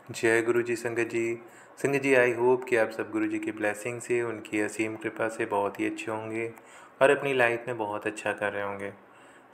जय गुरु जी संगत जी। संगत जी, आई होप कि आप सब गुरु जी की ब्लेसिंग से, उनकी असीम कृपा से बहुत ही अच्छे होंगे और अपनी लाइफ में बहुत अच्छा कर रहे होंगे।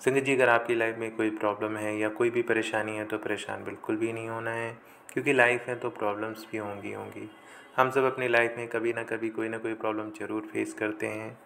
संगत जी, अगर आपकी लाइफ में कोई प्रॉब्लम है या कोई भी परेशानी है तो परेशान बिल्कुल भी नहीं होना है, क्योंकि लाइफ है तो प्रॉब्लम्स भी होंगी। हम सब अपनी लाइफ में कभी ना कभी कोई ना कोई प्रॉब्लम ज़रूर फेस करते हैं।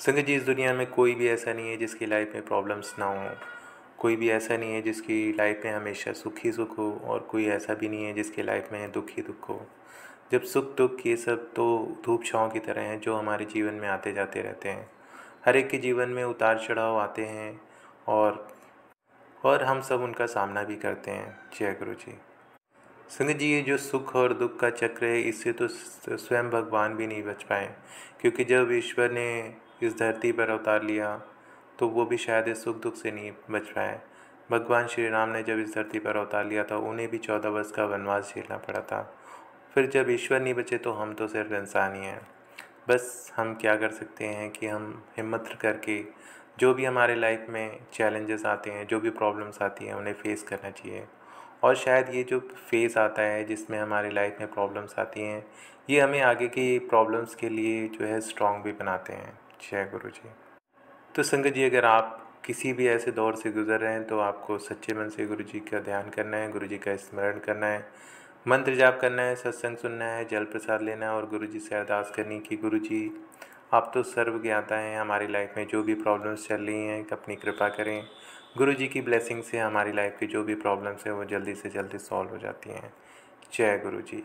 संगत जी, इस दुनिया में कोई भी ऐसा नहीं है जिसकी लाइफ में प्रॉब्लम्स ना हो। कोई भी ऐसा नहीं है जिसकी लाइफ में हमेशा सुख ही सुख हो, और कोई ऐसा भी नहीं है जिसकी लाइफ में दुख ही दुख हो। जब सुख दुख ये सब तो धूप छाँव की तरह हैं जो हमारे जीवन में आते जाते रहते हैं। हर एक के जीवन में उतार चढ़ाव आते हैं, और हम सब उनका सामना भी करते हैं। जय गुरु जी। संगत जी, ये जो सुख और दुख का चक्र है, इससे तो स्वयं भगवान भी नहीं बच पाए, क्योंकि जब ईश्वर ने इस धरती पर अवतार लिया तो वो भी शायद इस सुख दुख से नहीं बच पाए। भगवान श्री राम ने जब इस धरती पर अवतार लिया था, उन्हें भी 14 वर्ष का वनवास झेलना पड़ा था। फिर जब ईश्वर नहीं बचे तो हम तो सिर्फ इंसान ही हैं। बस हम क्या कर सकते हैं कि हम हिम्मत करके जो भी हमारे लाइफ में चैलेंजेस आते हैं, जो भी प्रॉब्लम्स आती हैं, उन्हें फेस करना चाहिए। और शायद ये जो फेज़ आता है जिसमें हमारी लाइफ में प्रॉब्लम्स आती हैं, ये हमें आगे की प्रॉब्लम्स के लिए जो है स्ट्रॉन्ग भी बनाते हैं। जय गुरु जी। तो संगत जी, अगर आप किसी भी ऐसे दौर से गुज़र रहे हैं तो आपको सच्चे मन से गुरु जी का ध्यान करना है, गुरु जी का स्मरण करना है, मंत्र जाप करना है, सत्संग सुनना है, जल प्रसाद लेना है और गुरु जी से अरदास करनी कि गुरु जी, आप तो सर्व ज्ञाता हैं। हमारी लाइफ में जो भी प्रॉब्लम्स चल रही हैं, अपनी कृपा करें। गुरु जी की ब्लेसिंग से हमारी लाइफ की जो भी प्रॉब्लम्स हैं वो जल्दी से जल्दी सॉल्व हो जाती हैं। जय गुरु जी।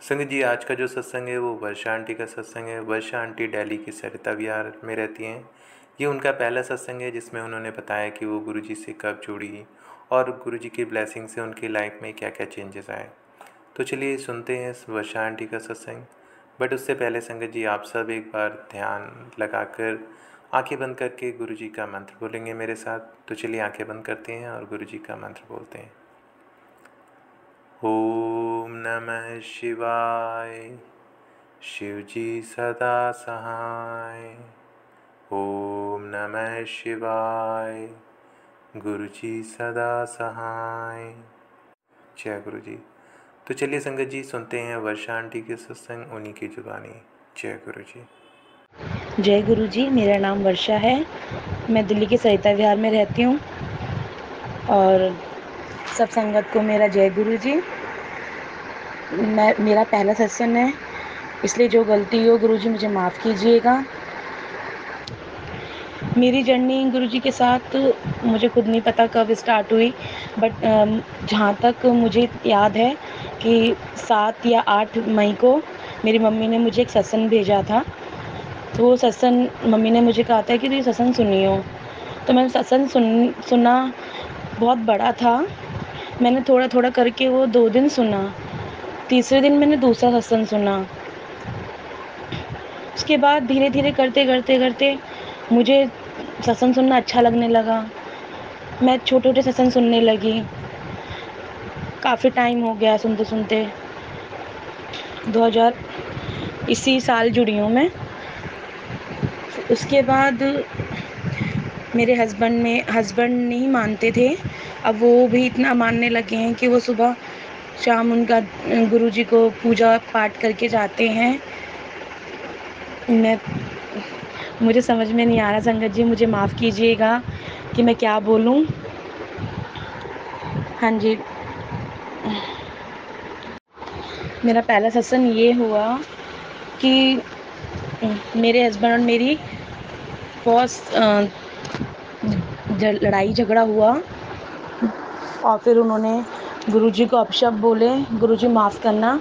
संगत जी, आज का जो सत्संग है वो वर्षा आंटी का सत्संग है। वर्षा आंटी दिल्ली की सरिता विहार में रहती हैं। ये उनका पहला सत्संग है जिसमें उन्होंने बताया कि वो गुरु जी से कब जुड़ी और गुरु जी की ब्लेसिंग से उनकी लाइफ में क्या क्या चेंजेस आए। तो चलिए सुनते हैं इस वर्षा आंटी का सत्संग। बट उससे पहले संगत जी, आप सब एक बार ध्यान लगाकर आंखें बंद करके गुरु जी का मंत्र बोलेंगे मेरे साथ। तो चलिए आंखें बंद करते हैं और गुरु जी का मंत्र बोलते हैं। ओम नमः शिवाय। शिव जी सदा सहाय। ओम नमः शिवाय। गुरु जी सदा सहाय। जय गुरु जी। तो चलिए संगत जी, सुनते हैं वर्षा आंटी के सत्संग, उन्हीं की जुबानी। जय गुरु जी। जय गुरु जी, मेरा नाम वर्षा है। मैं दिल्ली के सरिता विहार में रहती हूँ और सब संगत को मेरा जय गुरु जी। मेरा पहला सत्संग है, इसलिए जो गलती हो गुरु जी मुझे माफ़ कीजिएगा। मेरी जर्नी गुरु जी के साथ मुझे खुद नहीं पता कब स्टार्ट हुई, बट जहाँ तक मुझे याद है कि 7 या 8 मई को मेरी मम्मी ने मुझे एक सत्संग भेजा था। तो वो सत्संग मम्मी ने मुझे कहा था कि तू ये सत्संग सुनियो। तो मैंने सत्संग सुना। बहुत बड़ा था। मैंने थोड़ा थोड़ा करके वो 2 दिन सुना। तीसरे दिन मैंने दूसरा सत्संग सुना। उसके बाद धीरे धीरे करते करते करते मुझे सत्संग सुनना अच्छा लगने लगा। मैं छोटे छोटे सत्संग सुनने लगी। काफ़ी टाइम हो गया सुनते सुनते। 2000 इसी साल जुड़ी हूँ मैं। उसके बाद मेरे हस्बैंड नहीं मानते थे। अब वो भी इतना मानने लगे हैं कि वो सुबह शाम उनका गुरुजी को पूजा पाठ करके जाते हैं। मुझे समझ में नहीं आ रहा संगत जी, मुझे माफ़ कीजिएगा कि मैं क्या बोलूं। हाँ जी, मेरा पहला सत्संग ये हुआ कि मेरे हस्बैंड और मेरी बहुत लड़ाई झगड़ा हुआ और फिर उन्होंने गुरुजी को अपशब्द बोले। गुरुजी माफ़ करना,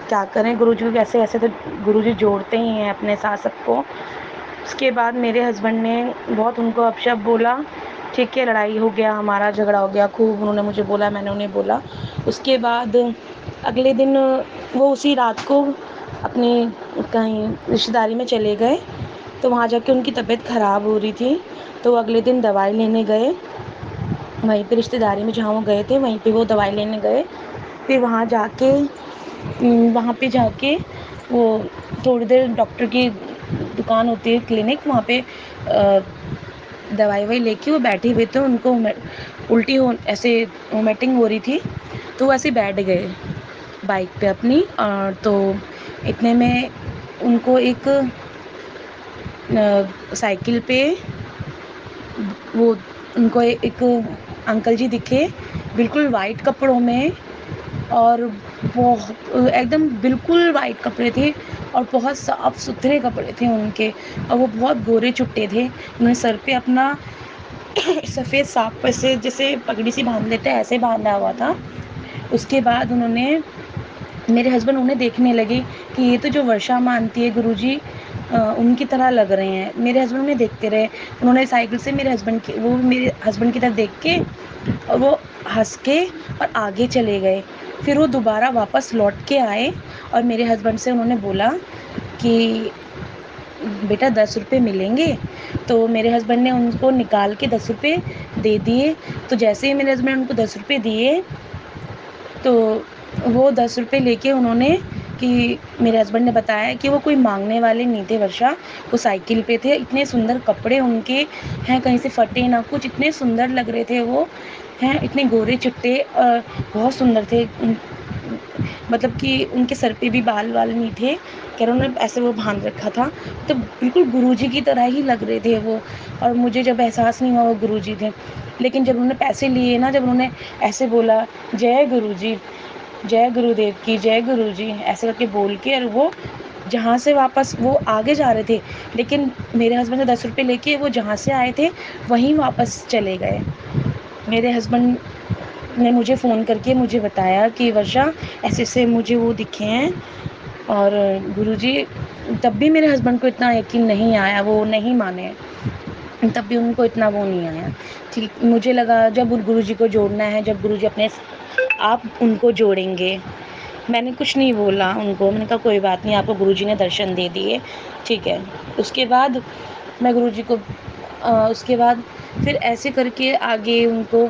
क्या करें, गुरुजी कैसे ऐसे तो गुरुजी जोड़ते ही हैं अपने साथ सबको। उसके बाद मेरे हस्बैंड ने बहुत उनको अपशब्द बोला। ठीक है, लड़ाई हो गया, हमारा झगड़ा हो गया खूब। उन्होंने मुझे बोला, मैंने उन्हें बोला। उसके बाद अगले दिन वो उसी रात को अपनी कहीं रिश्तेदारी में चले गए। तो वहाँ जाके उनकी तबीयत ख़राब हो रही थी, तो अगले दिन दवाई लेने गए। वहीं पे रिश्तेदारी में जहाँ वो गए थे वहीं पे वो दवाई लेने गए। फिर वहाँ जाके वो थोड़ी देर डॉक्टर की दुकान होती है, क्लिनिक, वहाँ पे दवाई लेके वो बैठे हुए थे, उनको उल्टी हो ऐसे वोमिटिंग हो रही थी, तो वो ऐसे बैठ गए बाइक पे अपनी। तो इतने में उनको एक साइकिल पे वो उनको एक अंकल जी दिखे, बिल्कुल वाइट कपड़ों में, और एकदम बिल्कुल वाइट कपड़े थे और बहुत साफ सुथरे कपड़े थे उनके, और वो बहुत गोरे चुट्टे थे। उन्होंने सर पे अपना सफ़ेद साफ से जैसे पगड़ी सी बांध लेते हैं ऐसे बांधा हुआ था। उसके बाद उन्होंने मेरे हस्बैंड उन्हें देखने लगे कि ये तो जो वर्षा मानती है गुरुजी उनकी तरह लग रहे हैं। मेरे हस्बैंड उन्हें देखते रहे। उन्होंने साइकिल से मेरे हस्बैंड की तरफ देख के और वो हँस के और आगे चले गए। फिर वो दोबारा वापस लौट के आए और मेरे हस्बैंड से उन्होंने बोला कि बेटा 10 रुपए मिलेंगे। तो मेरे हस्बैंड ने उनको निकाल के 10 रुपए दे दिए। तो जैसे ही मेरे हस्बैंड उनको 10 रुपए दिए, तो वो 10 रुपए लेके उन्होंने कि मेरे हस्बैंड ने बताया कि वो कोई माँगने वाले नहीं थे वर्षा, वो साइकिल पे थे। इतने सुंदर कपड़े उनके हैं, कहीं से फटे ना कुछ, इतने सुंदर लग रहे थे वो, हैं इतने गोरे चिट्टे, बहुत सुंदर थे। मतलब कि उनके सर पे भी बाल-वाल नहीं थे, कह रहे उन्होंने ऐसे वो बाँध रखा था, तो बिल्कुल गुरुजी की तरह ही लग रहे थे वो। और मुझे जब एहसास नहीं हुआ वो गुरुजी थे, लेकिन जब उन्होंने पैसे लिए ना, जब उन्होंने ऐसे बोला, जय गुरुजी, जय गुरुदेव की, जय गुरुजी, ऐसे करके बोल के, और वो जहाँ से वापस वो आगे जा रहे थे, लेकिन मेरे हस्बैंड से 10 रुपए लेके वो जहाँ से आए थे वहीं वापस चले गए। मेरे हस्बैंड ने मुझे फ़ोन करके मुझे बताया कि वर्षा ऐसे-ऐसे मुझे वो दिखे हैं, और गुरुजी, तब भी मेरे हस्बैंड को इतना यकीन नहीं आया, वो नहीं माने। तब भी उनको इतना वो नहीं आया। ठीक, मुझे लगा जब उन गुरुजी को जोड़ना है, जब गुरुजी अपने आप उनको जोड़ेंगे। मैंने कुछ नहीं बोला उनको, मैंने कहा कोई बात नहीं, आपको गुरुजी ने दर्शन दे दिए, ठीक है। उसके बाद मैं गुरुजी को उसके बाद फिर ऐसे करके आगे उनको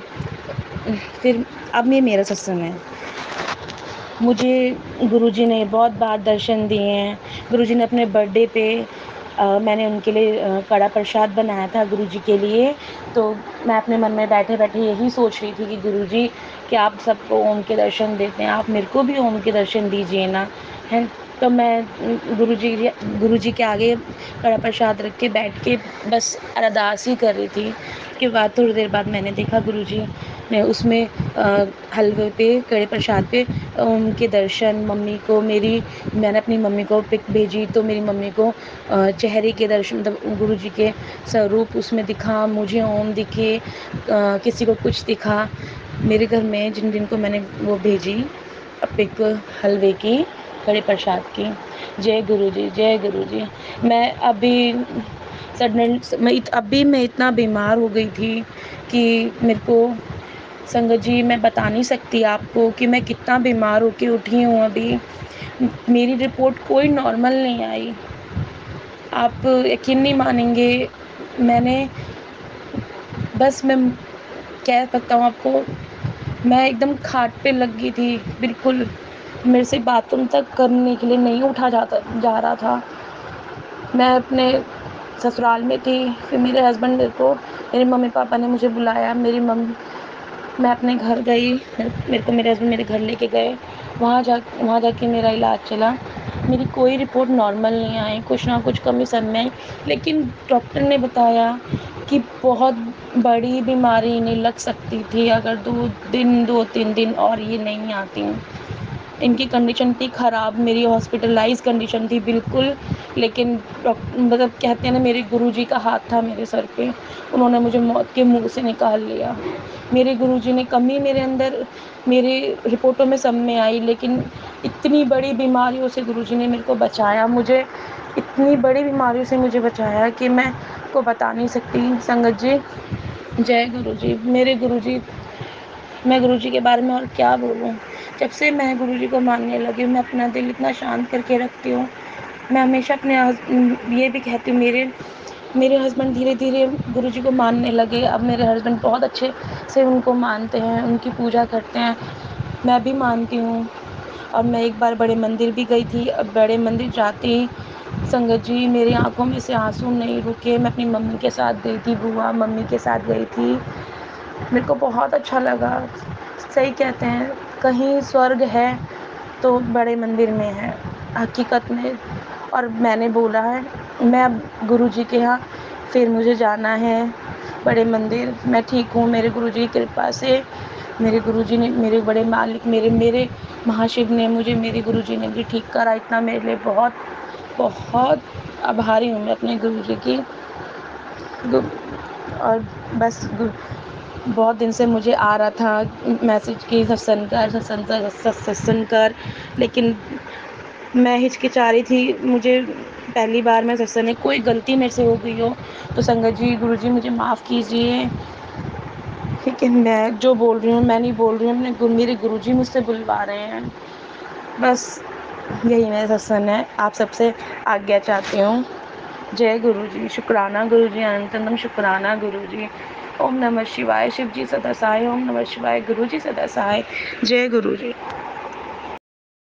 फिर अब ये मेरा सत्संग है। मुझे गुरुजी ने बहुत बार दर्शन दिए हैं। गुरुजी ने अपने बर्थडे पे मैंने उनके लिए कड़ा प्रसाद बनाया था गुरुजी के लिए। तो मैं अपने मन में बैठे-बैठे यही सोच रही थी कि गुरुजी, कि आप सबको ओम के दर्शन देते हैं, आप मेरे को भी ओम के दर्शन दीजिए ना, हैं। तो मैं गुरुजी के आगे कड़ा प्रसाद रख के बैठ के बस अरदास ही कर रही थी। उसके बाद थोड़ी देर बाद मैंने देखा गुरुजी ने उसमें हलवे पे, कड़े प्रसाद पे ओम के दर्शन, मैंने अपनी मम्मी को पिक भेजी, तो मेरी मम्मी को चेहरे के दर्शन, मतलब गुरुजी के स्वरूप उसमें दिखा, मुझे ओम दिखे, किसी को कुछ दिखा। मेरे घर में जिन को मैंने वो भेजी पिक हलवे की, कड़े प्रसाद की, जय गुरुजी, जय गुरुजी। मैं अभी अभी मैं इतना बीमार हो गई थी कि मेरे को, संगत जी, मैं बता नहीं सकती आपको कि मैं कितना बीमार होके उठी हूँ अभी। मेरी रिपोर्ट कोई नॉर्मल नहीं आई। आप यकीन नहीं मानेंगे, मैंने बस मैं कह सकता हूँ आपको, मैं एकदम खाट पे लग गई थी, बिल्कुल मेरे से बाथरूम तक करने के लिए नहीं उठा जा रहा था। मैं अपने ससुराल में थी, फिर मेरे हस्बैंड मेरे मम्मी पापा ने मुझे बुलाया, मैं अपने घर गई, मेरे हस्बैंड मेरे घर लेके गए, वहाँ जाके मेरा इलाज चला। मेरी कोई रिपोर्ट नॉर्मल नहीं आई, कुछ ना कुछ कमी सब में आई, लेकिन डॉक्टर ने बताया कि बहुत बड़ी बीमारी इन्हें लग सकती थी अगर 2-3 दिन और ये नहीं आती। इनकी कंडीशन थी ख़राब, मेरी हॉस्पिटलाइज़ कंडीशन थी बिल्कुल, लेकिन मतलब कहते हैं ना, मेरे गुरुजी का हाथ था मेरे सर पे, उन्होंने मुझे मौत के मुँह से निकाल लिया। मेरे गुरुजी ने कमी मेरे अंदर, मेरे रिपोर्टों में सब में आई, लेकिन इतनी बड़ी बीमारियों से गुरुजी ने मेरे को बचाया, मुझे इतनी बड़ी बीमारियों से मुझे बचाया कि मैं आपको बता नहीं सकती। संगत जी, जय गुरुजी, मेरे गुरुजी, मैं गुरुजी के बारे में और क्या बोलूँ। जब से मैं गुरुजी को मानने लगी हूँ, मैं अपना दिल इतना शांत करके रखती हूँ। मैं हमेशा ये भी कहती हूँ, मेरे हस्बैंड धीरे-धीरे गुरुजी को मानने लगे। अब मेरे हस्बैंड बहुत अच्छे से उनको मानते हैं, उनकी पूजा करते हैं। मैं भी मानती हूँ, और मैं एक बार बड़े मंदिर भी गई थी। अब बड़े मंदिर जाती संगत जी, मेरी आँखों में से आँसू नहीं रुके। मैं अपनी मम्मी के साथ गई थी, बुआ मम्मी के साथ गई थी। मेरे को बहुत अच्छा लगा। सही कहते हैं, कहीं स्वर्ग है तो बड़े मंदिर में है, हकीकत में। और मैंने बोला है, मैं अब गुरुजी के यहाँ फिर मुझे जाना है, बड़े मंदिर। मैं ठीक हूँ मेरे गुरुजी की कृपा से। मेरे गुरुजी ने, मेरे बड़े मालिक, मेरे मेरे महाशिव ने मुझे, मेरे गुरुजी ने मुझे ठीक करा। इतना मेरे लिए बहुत बहुत आभारी हूँ मैं अपने गुरुजी की। और बस बहुत दिन से मुझे आ रहा था मैसेज कि सत्संग कर, सत्संग कर, सत्संग कर, लेकिन मैं हिचकिचा रही थी। मुझे पहली बार मैं सत्संग में, कोई गलती मेरे से हो गई हो तो संगत जी, गुरुजी मुझे माफ़ कीजिए। लेकिन मैं जो बोल रही हूँ मैं नहीं बोल रही हूँ, मेरे गुरुजी मुझसे बुलवा रहे हैं। बस यही मेरा सत्संग है। आप सबसे आज्ञा चाहती हूँ। जय गुरुजी, शुक्राना गुरुजी, अनंतम शुक्राना गुरुजी। ओम नमः शिवाय, शिव जी सदा सहाय। ओम नमः शिवाय, गुरुजी सदा सहाय। जय गुरुजी।